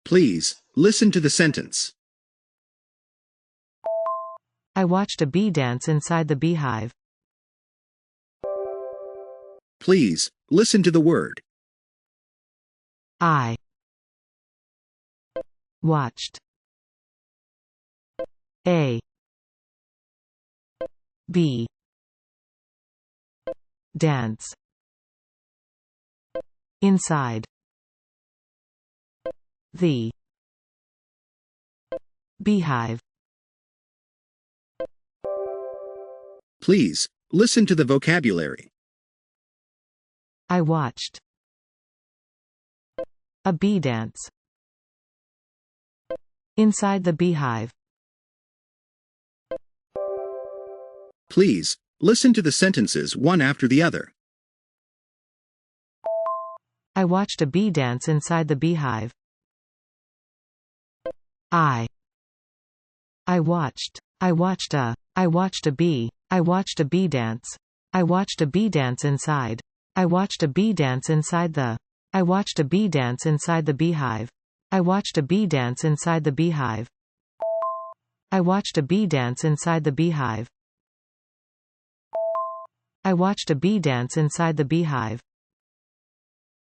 Please, listen to the sentence. I watched a bee dance inside the beehive. Please, listen to the word. I watched a bee dance inside the beehive. Please, listen to the vocabulary. I watched a bee dance inside the beehive. Please, listen to the sentences one after the other. I watched a bee dance inside the beehive. I watched a bee dance. I watched a bee dance inside. I watched a bee dance inside the. I watched a bee dance inside the beehive. I watched a bee dance inside the beehive. I watched a bee dance inside the beehive. I watched a bee dance inside the beehive.